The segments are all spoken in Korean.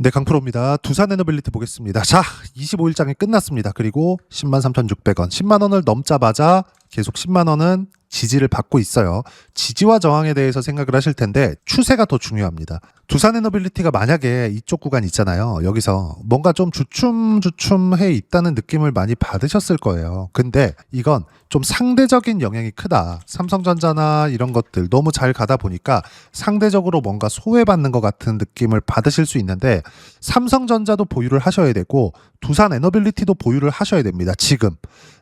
네, 강프로입니다. 두산 에너빌리티 보겠습니다. 자, 25일장이 끝났습니다. 그리고 103,600원, 10만 원을 넘자마자 계속 10만 원은 지지를 받고 있어요. 지지와 저항에 대해서 생각을 하실 텐데 추세가 더 중요합니다. 두산 에너빌리티가 만약에 이쪽 구간 있잖아요. 여기서 뭔가 좀 주춤주춤해 있다는 느낌을 많이 받으셨을 거예요. 근데 이건 좀 상대적인 영향이 크다. 삼성전자나 이런 것들 너무 잘 가다 보니까 상대적으로 뭔가 소외받는 것 같은 느낌을 받으실 수 있는데 삼성전자도 보유를 하셔야 되고 두산 에너빌리티도 보유를 하셔야 됩니다. 지금.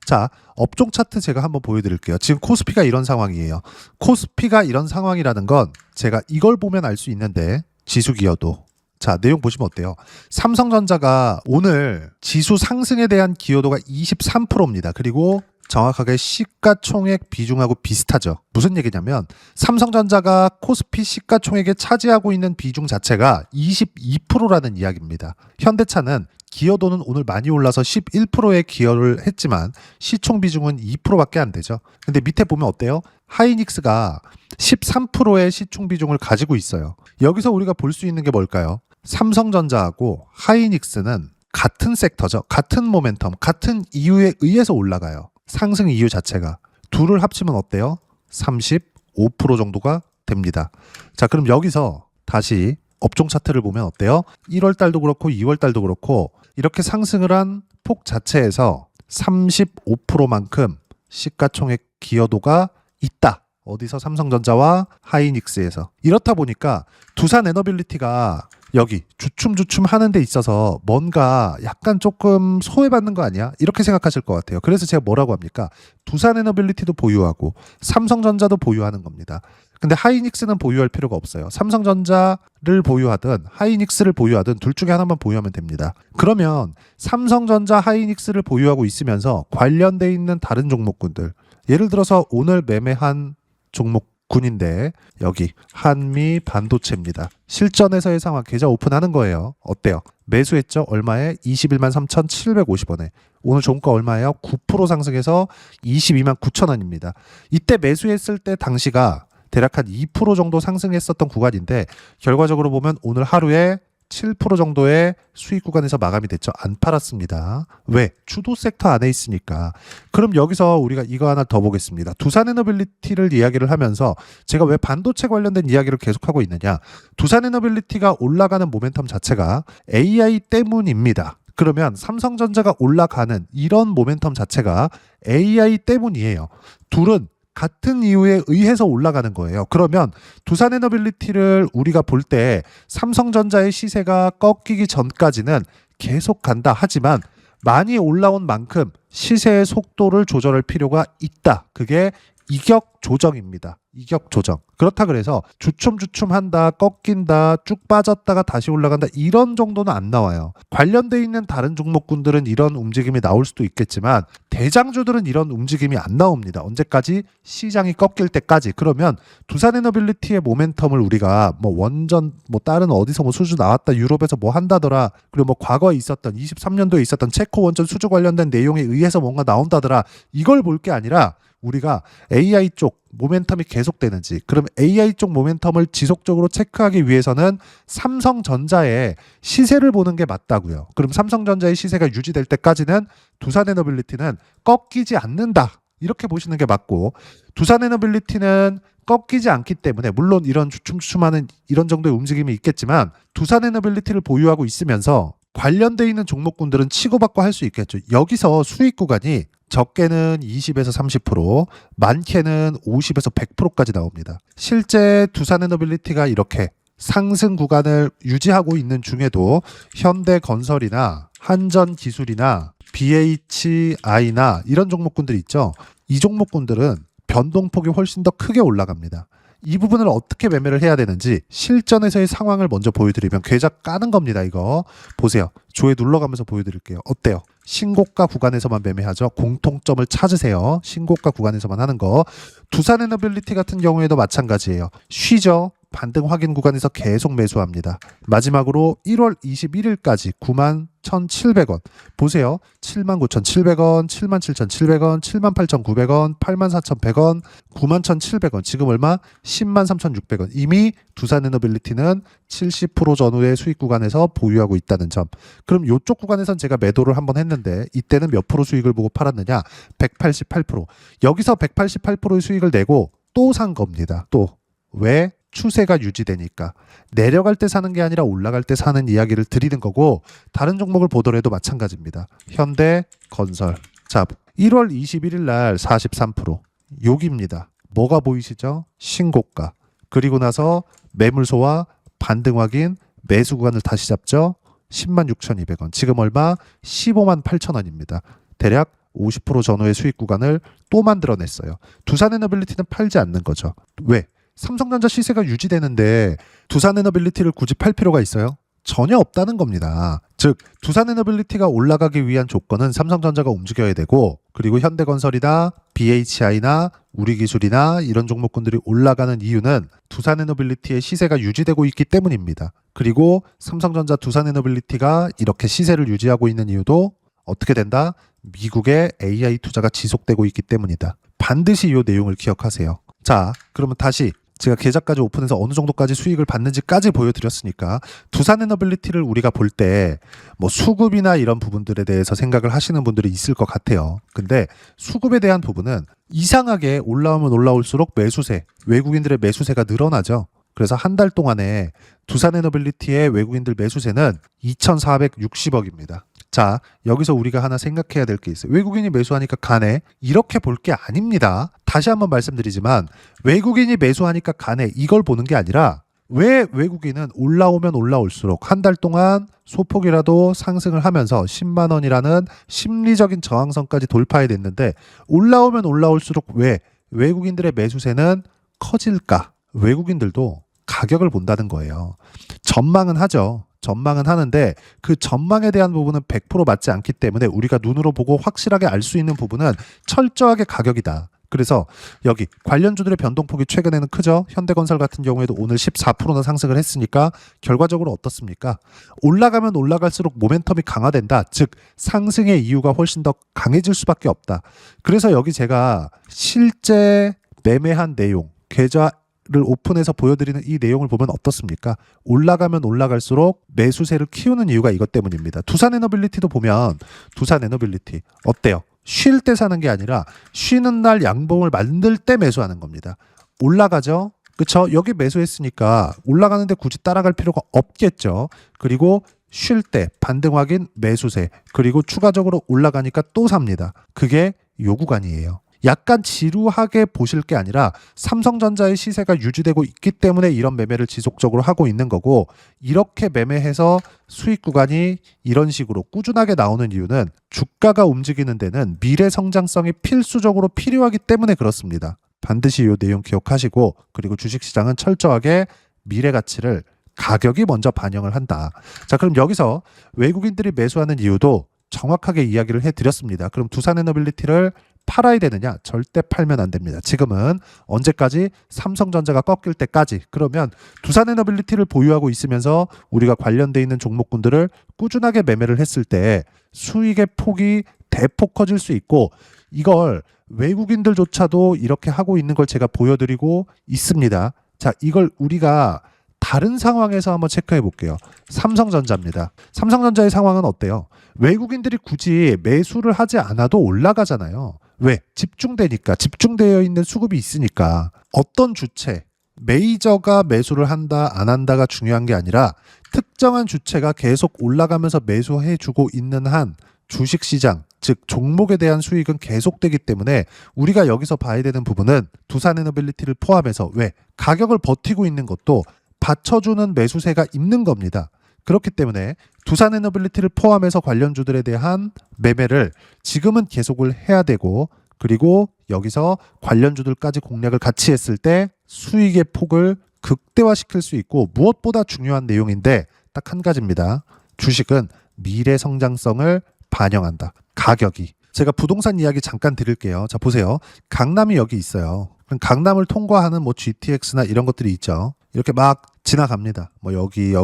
자, 업종 차트 제가 한번 보여드릴게요. 지금 코스피가 이런 상황이에요. 코스피가 이런 상황이라는 건 제가 이걸 보면 알 수 있는데 지수 기여도. 자, 내용 보시면 어때요? 삼성전자가 오늘 지수 상승에 대한 기여도가 23%입니다. 그리고 정확하게 시가총액 비중하고 비슷하죠. 무슨 얘기냐면 삼성전자가 코스피 시가총액에 차지하고 있는 비중 자체가 22%라는 이야기입니다. 현대차는 기여도는 오늘 많이 올라서 11%의 기여를 했지만 시총 비중은 2%밖에 안 되죠. 근데 밑에 보면 어때요? 하이닉스가 13%의 시총 비중을 가지고 있어요. 여기서 우리가 볼 수 있는 게 뭘까요? 삼성전자하고 하이닉스는 같은 섹터죠. 같은 모멘텀, 같은 이유에 의해서 올라가요. 상승 이유 자체가. 둘을 합치면 어때요? 35% 정도가 됩니다. 자, 그럼 여기서 다시 업종 차트를 보면 어때요? 1월 달도 그렇고 2월 달도 그렇고 이렇게 상승을 한 폭 자체에서 35%만큼 시가총액 기여도가 있다. 어디서? 삼성전자와 하이닉스에서. 이렇다 보니까 두산 에너빌리티가 여기 주춤주춤 하는 데 있어서 뭔가 약간 조금 소외받는 거 아니야? 이렇게 생각하실 것 같아요. 그래서 제가 뭐라고 합니까? 두산 에너빌리티도 보유하고 삼성전자도 보유하는 겁니다. 근데 하이닉스는 보유할 필요가 없어요. 삼성전자를 보유하든 하이닉스를 보유하든 둘 중에 하나만 보유하면 됩니다. 그러면 삼성전자, 하이닉스를 보유하고 있으면서 관련돼 있는 다른 종목군들, 예를 들어서 오늘 매매한 종목군인데 여기 한미 반도체입니다. 실전에서의 상황 계좌 오픈하는 거예요. 어때요? 매수했죠? 얼마에? 21만 3,750원에. 오늘 종가 얼마예요? 9% 상승해서 22만 9천 원입니다. 이때 매수했을 때 당시가 대략 한 2% 정도 상승했었던 구간인데 결과적으로 보면 오늘 하루에 7% 정도의 수익 구간에서 마감이 됐죠. 안 팔았습니다. 왜? 주도 섹터 안에 있으니까. 그럼 여기서 우리가 이거 하나 더 보겠습니다. 두산에너빌리티를 이야기를 하면서 제가 왜 반도체 관련된 이야기를 계속하고 있느냐. 두산에너빌리티가 올라가는 모멘텀 자체가 AI 때문입니다. 그러면 삼성전자가 올라가는 이런 모멘텀 자체가 AI 때문이에요. 둘은 같은 이유에 의해서 올라가는 거예요. 그러면 두산에너빌리티를 우리가 볼 때 삼성전자의 시세가 꺾이기 전까지는 계속 간다 하지만 많이 올라온 만큼 시세의 속도를 조절할 필요가 있다. 그게 이격 조정입니다. 이격 조정. 그렇다 그래서 주춤주춤한다, 꺾인다, 쭉 빠졌다가 다시 올라간다 이런 정도는 안 나와요. 관련돼 있는 다른 종목군들은 이런 움직임이 나올 수도 있겠지만 대장주들은 이런 움직임이 안 나옵니다. 언제까지? 시장이 꺾일 때까지. 그러면 두산에너빌리티의 모멘텀을 우리가 뭐 원전 뭐 다른 어디서 뭐 수주 나왔다, 유럽에서 뭐 한다더라, 그리고 뭐 과거에 있었던 23년도에 있었던 체코 원전 수주 관련된 내용에 의해서 뭔가 나온다더라, 이걸 볼 게 아니라 우리가 AI 쪽 모멘텀이 계속되는지, 그럼 AI 쪽 모멘텀을 지속적으로 체크하기 위해서는 삼성전자의 시세를 보는 게 맞다고요. 그럼 삼성전자의 시세가 유지될 때까지는 두산에너빌리티는 꺾이지 않는다. 이렇게 보시는 게 맞고, 두산에너빌리티는 꺾이지 않기 때문에 물론 이런 주춤주춤하는 이런 정도의 움직임이 있겠지만 두산에너빌리티를 보유하고 있으면서 관련돼 있는 종목군들은 치고받고 할 수 있겠죠. 여기서 수익 구간이 적게는 20에서 30%, 많게는 50에서 100%까지 나옵니다. 실제 두산에너빌리티가 이렇게 상승 구간을 유지하고 있는 중에도 현대건설이나 한전기술이나 BHI나 이런 종목군들 있죠. 이 종목군들은 변동폭이 훨씬 더 크게 올라갑니다. 이 부분을 어떻게 매매를 해야 되는지 실전에서의 상황을 먼저 보여드리면 계좌 까는 겁니다. 이거 보세요. 조회 눌러가면서 보여드릴게요. 어때요? 신고가 구간에서만 매매하죠. 공통점을 찾으세요. 신고가 구간에서만 하는 거. 두산에너빌리티 같은 경우에도 마찬가지예요. 쉬죠. 반등 확인 구간에서 계속 매수합니다. 마지막으로 1월 21일까지 91,700원. 보세요. 79,700원, 77,700원, 78,900원, 84,100원, 91,700원. 지금 얼마? 103,600원. 이미 두산에너빌리티는 70% 전후의 수익 구간에서 보유하고 있다는 점. 그럼 이쪽 구간에선 제가 매도를 한번 했는데 이때는 몇 프로 수익을 보고 팔았느냐? 188%. 여기서 188%의 수익을 내고 또 산 겁니다. 또 왜? 추세가 유지되니까. 내려갈 때 사는 게 아니라 올라갈 때 사는 이야기를 드리는 거고, 다른 종목을 보더라도 마찬가지입니다. 현대건설. 자, 1월 21일 날 43%. 여기입니다. 뭐가 보이시죠? 신고가. 그리고 나서 매물소와 반등 확인, 매수 구간을 다시 잡죠. 106,200원. 지금 얼마? 158,000원입니다. 대략 50% 전후의 수익 구간을 또 만들어냈어요. 두산에너빌리티는 팔지 않는 거죠. 왜? 삼성전자 시세가 유지되는데 두산에너빌리티를 굳이 팔 필요가 있어요? 전혀 없다는 겁니다. 즉 두산에너빌리티가 올라가기 위한 조건은 삼성전자가 움직여야 되고, 그리고 현대건설이나 BHI나 우리기술이나 이런 종목군들이 올라가는 이유는 두산에너빌리티의 시세가 유지되고 있기 때문입니다. 그리고 삼성전자 두산에너빌리티가 이렇게 시세를 유지하고 있는 이유도 어떻게 된다? 미국의 AI 투자가 지속되고 있기 때문이다. 반드시 이 내용을 기억하세요. 자, 그러면 다시 제가 계좌까지 오픈해서 어느 정도까지 수익을 받는지까지 보여드렸으니까 두산에너빌리티를 우리가 볼 때 뭐 수급이나 이런 부분들에 대해서 생각을 하시는 분들이 있을 것 같아요. 근데 수급에 대한 부분은 이상하게 올라오면 올라올수록 매수세, 외국인들의 매수세가 늘어나죠. 그래서 한 달 동안에 두산에너빌리티의 외국인들 매수세는 2,460억입니다. 자, 여기서 우리가 하나 생각해야 될 게 있어요. 외국인이 매수하니까 가네? 이렇게 볼 게 아닙니다. 다시 한번 말씀드리지만 외국인이 매수하니까 가네? 이걸 보는 게 아니라 왜 외국인은 올라오면 올라올수록 한 달 동안 소폭이라도 상승을 하면서 10만 원이라는 심리적인 저항선까지 돌파해 냈는데 올라오면 올라올수록 왜 외국인들의 매수세는 커질까? 외국인들도 가격을 본다는 거예요. 전망은 하죠. 전망은 하는데 그 전망에 대한 부분은 100% 맞지 않기 때문에 우리가 눈으로 보고 확실하게 알 수 있는 부분은 철저하게 가격이다. 그래서 여기 관련주들의 변동폭이 최근에는 크죠. 현대건설 같은 경우에도 오늘 14%나 상승을 했으니까 결과적으로 어떻습니까? 올라가면 올라갈수록 모멘텀이 강화된다. 즉 상승의 이유가 훨씬 더 강해질 수밖에 없다. 그래서 여기 제가 실제 매매한 내용, 계좌 를 오픈해서 보여드리는 이 내용을 보면 어떻습니까? 올라가면 올라갈수록 매수세를 키우는 이유가 이것 때문입니다. 두산에너빌리티도 보면 두산에너빌리티 어때요? 쉴 때 사는 게 아니라 쉬는 날 양봉을 만들 때 매수하는 겁니다. 올라가죠? 그쵸? 여기 매수했으니까 올라가는데 굳이 따라갈 필요가 없겠죠. 그리고 쉴 때 반등 확인 매수세, 그리고 추가적으로 올라가니까 또 삽니다. 그게 요 구간이에요. 약간 지루하게 보실 게 아니라 삼성전자의 시세가 유지되고 있기 때문에 이런 매매를 지속적으로 하고 있는 거고, 이렇게 매매해서 수익 구간이 이런 식으로 꾸준하게 나오는 이유는 주가가 움직이는 데는 미래 성장성이 필수적으로 필요하기 때문에 그렇습니다. 반드시 이 내용 기억하시고, 그리고 주식시장은 철저하게 미래 가치를 가격이 먼저 반영을 한다. 자, 그럼 여기서 외국인들이 매수하는 이유도 정확하게 이야기를 해드렸습니다. 그럼 두산에너빌리티를 팔아야 되느냐? 절대 팔면 안 됩니다. 지금은 언제까지? 삼성전자가 꺾일 때까지. 그러면 두산에너빌리티를 보유하고 있으면서 우리가 관련돼 있는 종목군들을 꾸준하게 매매를 했을 때 수익의 폭이 대폭 커질 수 있고, 이걸 외국인들조차도 이렇게 하고 있는 걸 제가 보여드리고 있습니다. 자, 이걸 우리가 다른 상황에서 한번 체크해 볼게요. 삼성전자입니다. 삼성전자의 상황은 어때요? 외국인들이 굳이 매수를 하지 않아도 올라가잖아요. 왜? 집중되니까. 집중되어 있는 수급이 있으니까. 어떤 주체, 메이저가 매수를 한다 안 한다가 중요한 게 아니라 특정한 주체가 계속 올라가면서 매수해주고 있는 한 주식시장, 즉 종목에 대한 수익은 계속되기 때문에 우리가 여기서 봐야 되는 부분은 두산에너빌리티를 포함해서 왜? 가격을 버티고 있는 것도 받쳐주는 매수세가 있는 겁니다. 그렇기 때문에 두산에너빌리티를 포함해서 관련주들에 대한 매매를 지금은 계속을 해야 되고, 그리고 여기서 관련주들까지 공략을 같이 했을 때 수익의 폭을 극대화시킬 수 있고, 무엇보다 중요한 내용인데 딱 한 가지입니다. 주식은 미래 성장성을 반영한다. 가격이. 제가 부동산 이야기 잠깐 드릴게요. 자, 보세요. 강남이 여기 있어요. 그럼 강남을 통과하는 뭐 GTX나 이런 것들이 있죠. 이렇게 막 지나갑니다. 뭐 여기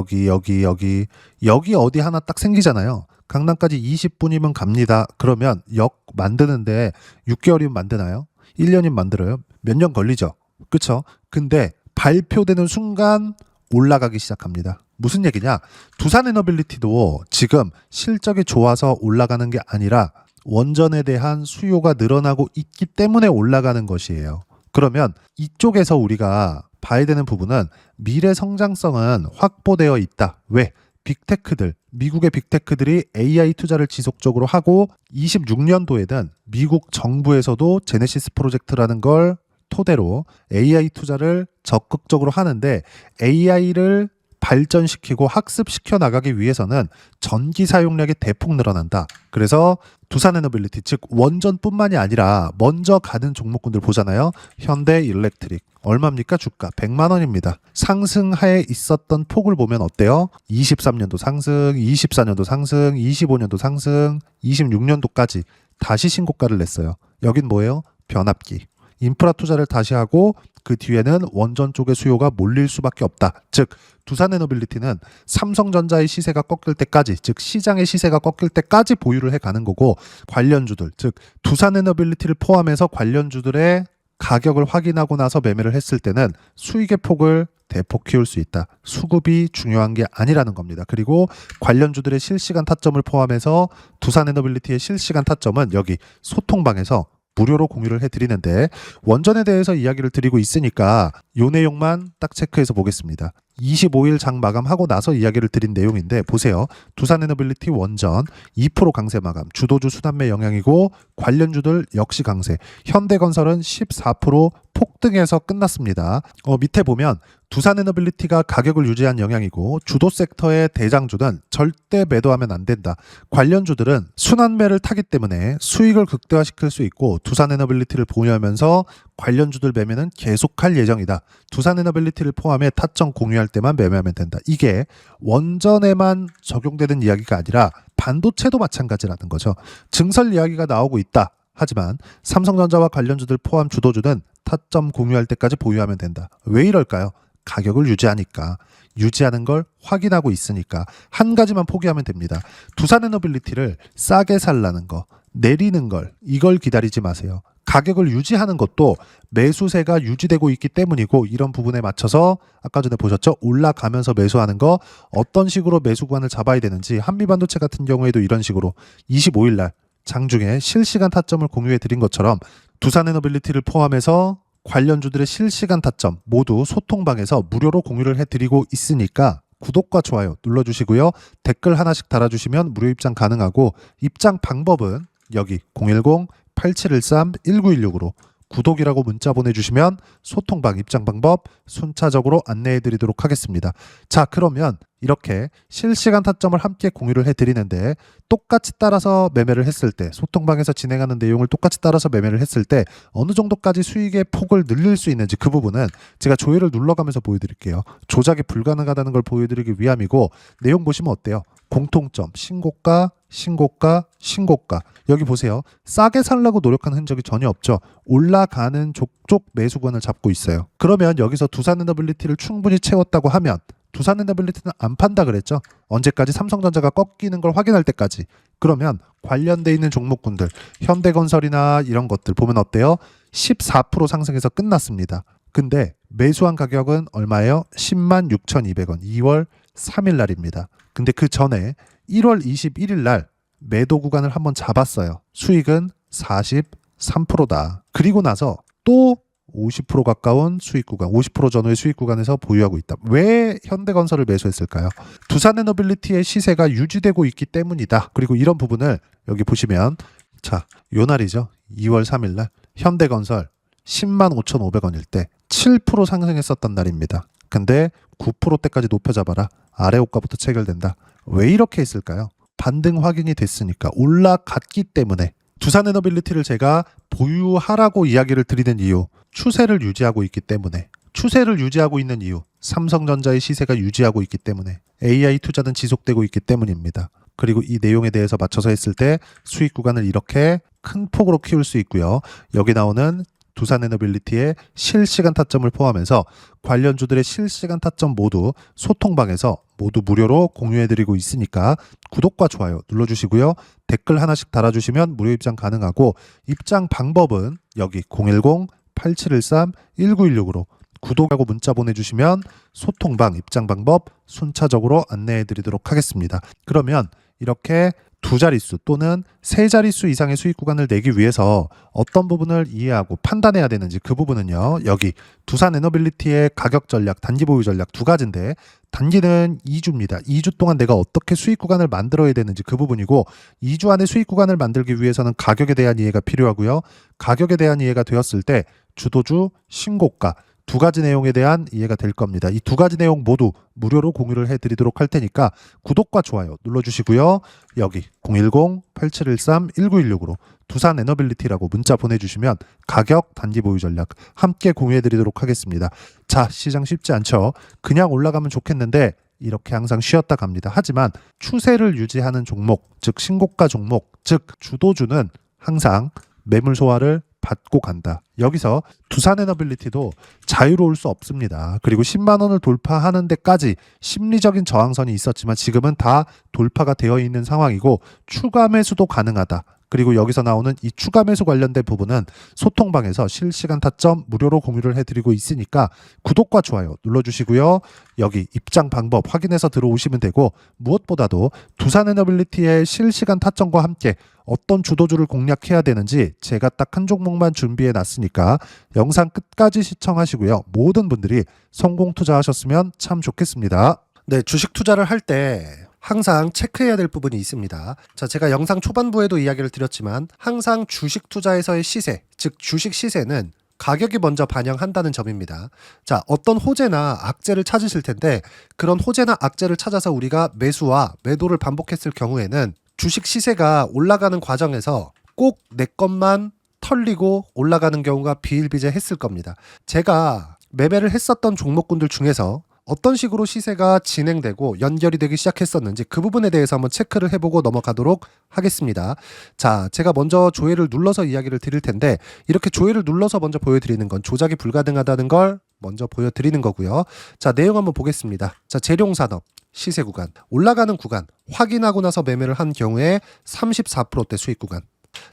어디 하나 딱 생기잖아요. 강남까지 20분이면 갑니다. 그러면 역 만드는데 6개월이면 만드나요? 1년이면 만들어요? 몇 년 걸리죠? 그쵸? 근데 발표되는 순간 올라가기 시작합니다. 무슨 얘기냐? 두산 에너빌리티도 지금 실적이 좋아서 올라가는 게 아니라 원전에 대한 수요가 늘어나고 있기 때문에 올라가는 것이에요. 그러면 이쪽에서 우리가 봐야 되는 부분은 미래 성장성은 확보되어 있다. 왜? 빅테크들, 미국의 빅테크들이 AI 투자를 지속적으로 하고 26년도에는 미국 정부에서도 제네시스 프로젝트라는 걸 토대로 AI 투자를 적극적으로 하는데 AI를 발전시키고 학습시켜 나가기 위해서는 전기 사용량이 대폭 늘어난다. 그래서 두산에너빌리티 즉 원전뿐만이 아니라 먼저 가는 종목군들 보잖아요. 현대일렉트릭 얼마입니까? 주가 100만 원입니다. 상승하에 있었던 폭을 보면 어때요? 23년도 상승, 24년도 상승, 25년도 상승, 26년도까지 다시 신고가를 냈어요. 여긴 뭐예요? 변압기. 인프라 투자를 다시 하고 그 뒤에는 원전 쪽의 수요가 몰릴 수밖에 없다. 즉 두산에너빌리티는 삼성전자의 시세가 꺾일 때까지, 즉 시장의 시세가 꺾일 때까지 보유를 해가는 거고 관련주들, 즉 두산에너빌리티를 포함해서 관련주들의 가격을 확인하고 나서 매매를 했을 때는 수익의 폭을 대폭 키울 수 있다. 수급이 중요한 게 아니라는 겁니다. 그리고 관련주들의 실시간 타점을 포함해서 두산에너빌리티의 실시간 타점은 여기 소통방에서 무료로 공유를 해드리는데 원전에 대해서 이야기를 드리고 있으니까 요 내용만 딱 체크해서 보겠습니다. 25일 장 마감하고 나서 이야기를 드린 내용인데 보세요. 두산에너빌리티 원전 2% 강세 마감, 주도주 순환매 영향이고 관련주들 역시 강세, 현대건설은 14% 폭등해서 끝났습니다. 밑에 보면 두산에너빌리티가 가격을 유지한 영향이고 주도 섹터의 대장주는 절대 매도하면 안 된다. 관련주들은 순환매를 타기 때문에 수익을 극대화시킬 수 있고 두산에너빌리티를 보유하면서 관련주들 매매는 계속할 예정이다. 두산에너빌리티를 포함해 타점 공유할 때만 매매하면 된다. 이게 원전에만 적용되는 이야기가 아니라 반도체도 마찬가지라는 거죠. 증설 이야기가 나오고 있다. 하지만 삼성전자와 관련주들 포함 주도주는 타점 공유할 때까지 보유하면 된다. 왜 이럴까요? 가격을 유지하니까. 유지하는 걸 확인하고 있으니까. 한 가지만 포기하면 됩니다. 두산에너빌리티를 싸게 살라는 거, 내리는 걸, 이걸 기다리지 마세요. 가격을 유지하는 것도 매수세가 유지되고 있기 때문이고 이런 부분에 맞춰서 아까 전에 보셨죠? 올라가면서 매수하는 거 어떤 식으로 매수 구간을 잡아야 되는지 한미반도체 같은 경우에도 이런 식으로 25일 날 장중에 실시간 타점을 공유해 드린 것처럼 두산에너빌리티를 포함해서 관련주들의 실시간 타점 모두 소통방에서 무료로 공유를 해드리고 있으니까 구독과 좋아요 눌러주시고요. 댓글 하나씩 달아주시면 무료 입장 가능하고 입장 방법은 여기 010-8713-1916으로 구독이라고 문자 보내주시면 소통방 입장 방법 순차적으로 안내해 드리도록 하겠습니다. 자, 그러면 이렇게 실시간 타점을 함께 공유를 해드리는데 똑같이 따라서 매매를 했을 때 소통방에서 진행하는 내용을 똑같이 따라서 매매를 했을 때 어느 정도까지 수익의 폭을 늘릴 수 있는지 그 부분은 제가 조회를 눌러가면서 보여드릴게요. 조작이 불가능하다는 걸 보여드리기 위함이고 내용 보시면 어때요? 공통점 신고가 신고가 신고가 여기 보세요. 싸게 살려고 노력하는 흔적이 전혀 없죠. 올라가는 족족 매수권을 잡고 있어요. 그러면 여기서 두산에너빌리티를 충분히 채웠다고 하면 두산에너빌리티는 안 판다 그랬죠. 언제까지? 삼성전자가 꺾이는 걸 확인할 때까지. 그러면 관련돼 있는 종목군들 현대건설이나 이런 것들 보면 어때요? 14% 상승해서 끝났습니다. 근데 매수한 가격은 얼마예요? 10만 6,200원 2월 3일 날입니다. 근데 그 전에 1월 21일 날 매도 구간을 한번 잡았어요. 수익은 43%다. 그리고 나서 또 50% 가까운 수익 구간, 50% 전후의 수익 구간에서 보유하고 있다. 왜 현대건설을 매수했을까요? 두산에너빌리티의 시세가 유지되고 있기 때문이다. 그리고 이런 부분을 여기 보시면 자, 요 날이죠. 2월 3일 날 현대건설 10만 5,500원일 때 7% 상승했었던 날입니다. 근데 9%대까지 높여잡아라. 아래 호가부터 체결된다. 왜 이렇게 했을까요? 반등 확인이 됐으니까 올라갔기 때문에. 두산에너빌리티를 제가 보유하라고 이야기를 드리는 이유, 추세를 유지하고 있기 때문에. 추세를 유지하고 있는 이유, 삼성전자의 시세가 유지하고 있기 때문에. AI 투자는 지속되고 있기 때문입니다. 그리고 이 내용에 대해서 맞춰서 했을 때 수익 구간을 이렇게 큰 폭으로 키울 수 있고요. 여기 나오는 두산에너빌리티의 실시간 타점을 포함해서 관련주들의 실시간 타점 모두 소통방에서 모두 무료로 공유해드리고 있으니까 구독과 좋아요 눌러주시고요. 댓글 하나씩 달아주시면 무료 입장 가능하고 입장 방법은 여기 010-8713-1916으로 구독하고 문자 보내주시면 소통방 입장 방법 순차적으로 안내해드리도록 하겠습니다. 그러면 이렇게 두 자릿수 또는 세 자릿수 이상의 수익 구간을 내기 위해서 어떤 부분을 이해하고 판단해야 되는지 그 부분은요. 여기 두산에너빌리티의 가격 전략, 단기 보유 전략 두 가지인데 단기는 2주입니다. 2주 동안 내가 어떻게 수익 구간을 만들어야 되는지 그 부분이고 2주 안에 수익 구간을 만들기 위해서는 가격에 대한 이해가 필요하고요. 가격에 대한 이해가 되었을 때 주도주, 신고가 두 가지 내용에 대한 이해가 될 겁니다. 이 두 가지 내용 모두 무료로 공유를 해드리도록 할 테니까 구독과 좋아요 눌러주시고요. 여기 010-8713-1916으로 두산에너빌리티라고 문자 보내주시면 가격, 단기 보유 전략 함께 공유해드리도록 하겠습니다. 자, 시장 쉽지 않죠? 그냥 올라가면 좋겠는데 이렇게 항상 쉬었다 갑니다. 하지만 추세를 유지하는 종목, 즉 신고가 종목, 즉 주도주는 항상 매물 소화를 받고 간다. 여기서 두산에너빌리티도 자유로울 수 없습니다. 그리고 10만 원을 돌파하는 데까지 심리적인 저항선이 있었지만 지금은 다 돌파가 되어 있는 상황이고 추가 매수도 가능하다. 그리고 여기서 나오는 이 추가 매수 관련된 부분은 소통방에서 실시간 타점 무료로 공유를 해드리고 있으니까 구독과 좋아요 눌러주시고요. 여기 입장 방법 확인해서 들어오시면 되고 무엇보다도 두산에너빌리티의 실시간 타점과 함께 어떤 주도주를 공략해야 되는지 제가 딱 한 종목만 준비해 놨으니까 영상 끝까지 시청하시고요. 모든 분들이 성공 투자하셨으면 참 좋겠습니다. 네, 주식 투자를 할 때 항상 체크해야 될 부분이 있습니다. 자, 제가 영상 초반부에도 이야기를 드렸지만 항상 주식 투자에서의 시세, 즉 주식 시세는 가격이 먼저 반영한다는 점입니다. 자, 어떤 호재나 악재를 찾으실 텐데 그런 호재나 악재를 찾아서 우리가 매수와 매도를 반복했을 경우에는 주식 시세가 올라가는 과정에서 꼭 내 것만 털리고 올라가는 경우가 비일비재했을 겁니다. 제가 매매를 했었던 종목군들 중에서 어떤 식으로 시세가 진행되고 연결이 되기 시작했었는지 그 부분에 대해서 한번 체크를 해보고 넘어가도록 하겠습니다. 자, 제가 먼저 조회를 눌러서 이야기를 드릴 텐데 이렇게 조회를 눌러서 먼저 보여드리는 건 조작이 불가능하다는 걸 먼저 보여드리는 거고요. 자, 내용 한번 보겠습니다. 자, 재룡산업 시세 구간, 올라가는 구간 확인하고 나서 매매를 한 경우에 34%대 수익 구간.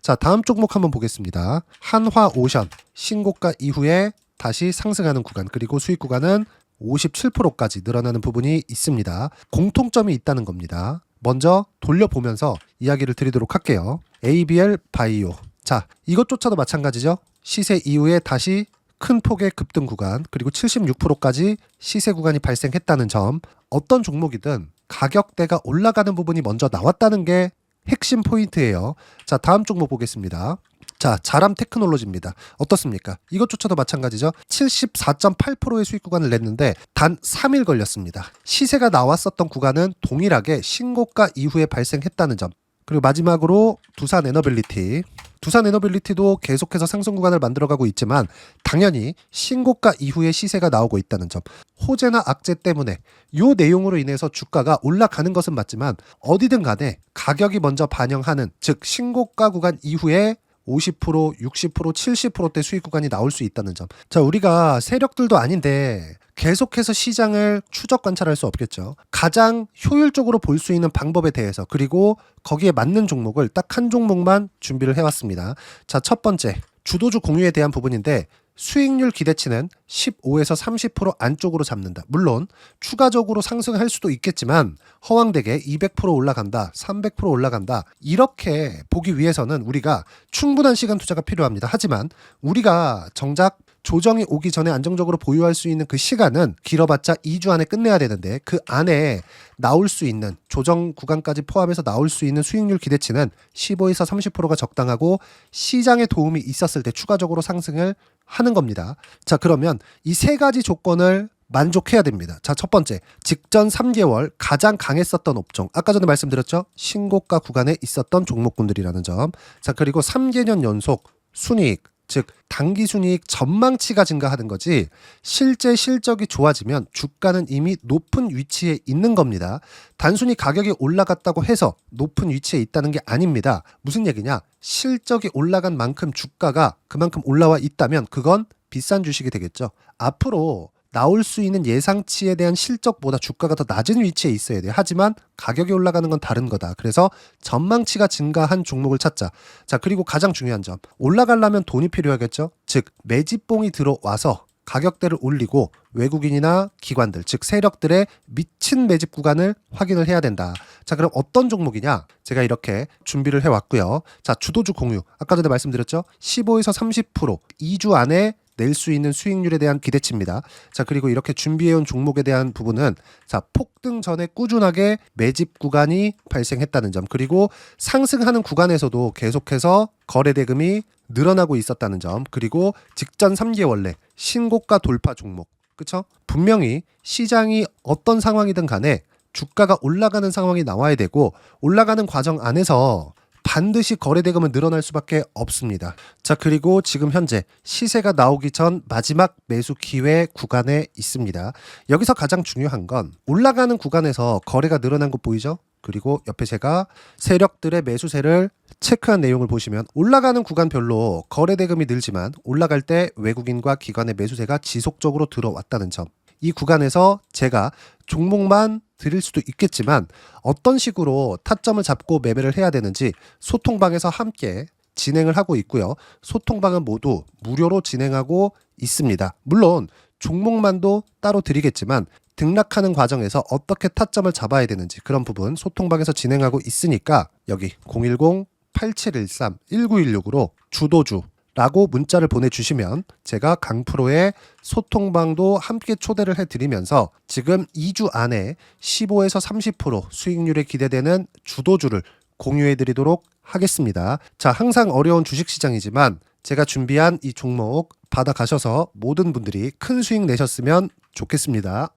자, 다음 종목 한번 보겠습니다. 한화오션 신고가 이후에 다시 상승하는 구간, 그리고 수익 구간은 57%까지 늘어나는 부분이 있습니다. 공통점이 있다는 겁니다. 먼저 돌려보면서 이야기를 드리도록 할게요. ABL 바이오. 자, 이것조차도 마찬가지죠. 시세 이후에 다시 큰 폭의 급등 구간, 그리고 76%까지 시세 구간이 발생했다는 점. 어떤 종목이든 가격대가 올라가는 부분이 먼저 나왔다는 게 핵심 포인트예요. 자, 다음 종목 보겠습니다. 자, 자람 테크놀로지입니다. 어떻습니까? 이것조차도 마찬가지죠. 74.8%의 수익 구간을 냈는데 단 3일 걸렸습니다. 시세가 나왔었던 구간은 동일하게 신고가 이후에 발생했다는 점. 그리고 마지막으로 두산에너빌리티. 두산에너빌리티도 계속해서 상승 구간을 만들어가고 있지만 당연히 신고가 이후에 시세가 나오고 있다는 점. 호재나 악재 때문에 이 내용으로 인해서 주가가 올라가는 것은 맞지만 어디든 간에 가격이 먼저 반영하는, 즉 신고가 구간 이후에 50%, 60%, 70%대 수익 구간이 나올 수 있다는 점. 자, 우리가 세력들도 아닌데 계속해서 시장을 추적 관찰할 수 없겠죠. 가장 효율적으로 볼 수 있는 방법에 대해서, 그리고 거기에 맞는 종목을 딱 한 종목만 준비를 해왔습니다. 자, 첫 번째 주도주 공유에 대한 부분인데 수익률 기대치는 15에서 30% 안쪽으로 잡는다. 물론 추가적으로 상승할 수도 있겠지만 허황되게 200% 올라간다, 300% 올라간다, 이렇게 보기 위해서는 우리가 충분한 시간 투자가 필요합니다. 하지만 우리가 정작 조정이 오기 전에 안정적으로 보유할 수 있는 그 시간은 길어봤자 2주 안에 끝내야 되는데 그 안에 나올 수 있는 조정 구간까지 포함해서 나올 수 있는 수익률 기대치는 15에서 30%가 적당하고 시장에 도움이 있었을 때 추가적으로 상승을 하는 겁니다. 자, 그러면 이 세 가지 조건을 만족해야 됩니다. 자, 첫 번째, 직전 3개월 가장 강했었던 업종. 아까 전에 말씀드렸죠? 신고가 구간에 있었던 종목군들이라는 점. 자, 그리고 3개년 연속 순이익, 즉 당기순이익 전망치가 증가하는 거지 실제 실적이 좋아지면 주가는 이미 높은 위치에 있는 겁니다. 단순히 가격이 올라갔다고 해서 높은 위치에 있다는 게 아닙니다. 무슨 얘기냐? 실적이 올라간 만큼 주가가 그만큼 올라와 있다면 그건 비싼 주식이 되겠죠. 앞으로 나올 수 있는 예상치에 대한 실적보다 주가가 더 낮은 위치에 있어야 돼요. 하지만 가격이 올라가는 건 다른 거다. 그래서 전망치가 증가한 종목을 찾자. 자, 그리고 가장 중요한 점. 올라가려면 돈이 필요하겠죠. 즉 매집봉이 들어와서 가격대를 올리고 외국인이나 기관들, 즉 세력들의 미친 매집 구간을 확인을 해야 된다. 자, 그럼 어떤 종목이냐? 제가 이렇게 준비를 해왔고요. 자, 주도주 공유. 아까 전에 말씀드렸죠. 15에서 30% 2주 안에 낼 수 있는 수익률에 대한 기대치입니다. 자, 그리고 이렇게 준비해온 종목에 대한 부분은 자, 폭등 전에 꾸준하게 매집 구간이 발생했다는 점, 그리고 상승하는 구간에서도 계속해서 거래 대금이 늘어나고 있었다는 점, 그리고 직전 3개월 내 신고가 돌파 종목. 그쵸? 분명히 시장이 어떤 상황이든 간에 주가가 올라가는 상황이 나와야 되고 올라가는 과정 안에서 반드시 거래 대금은 늘어날 수밖에 없습니다. 자, 그리고 지금 현재 시세가 나오기 전 마지막 매수 기회 구간에 있습니다. 여기서 가장 중요한 건 올라가는 구간에서 거래가 늘어난 거 보이죠? 그리고 옆에 제가 세력들의 매수세를 체크한 내용을 보시면 올라가는 구간별로 거래 대금이 늘지만 올라갈 때 외국인과 기관의 매수세가 지속적으로 들어왔다는 점. 이 구간에서 제가 종목만 드릴 수도 있겠지만 어떤 식으로 타점을 잡고 매매를 해야 되는지 소통방에서 함께 진행을 하고 있고요. 소통방은 모두 무료로 진행하고 있습니다. 물론 종목만도 따로 드리겠지만 등락하는 과정에서 어떻게 타점을 잡아야 되는지 그런 부분 소통방에서 진행하고 있으니까 여기 010-8713-1916으로 주도주 라고 문자를 보내주시면 제가 강프로의 소통방도 함께 초대를 해드리면서 지금 2주 안에 15에서 30% 수익률이 기대되는 주도주를 공유해드리도록 하겠습니다. 자, 항상 어려운 주식시장이지만 제가 준비한 이 종목 받아가셔서 모든 분들이 큰 수익 내셨으면 좋겠습니다.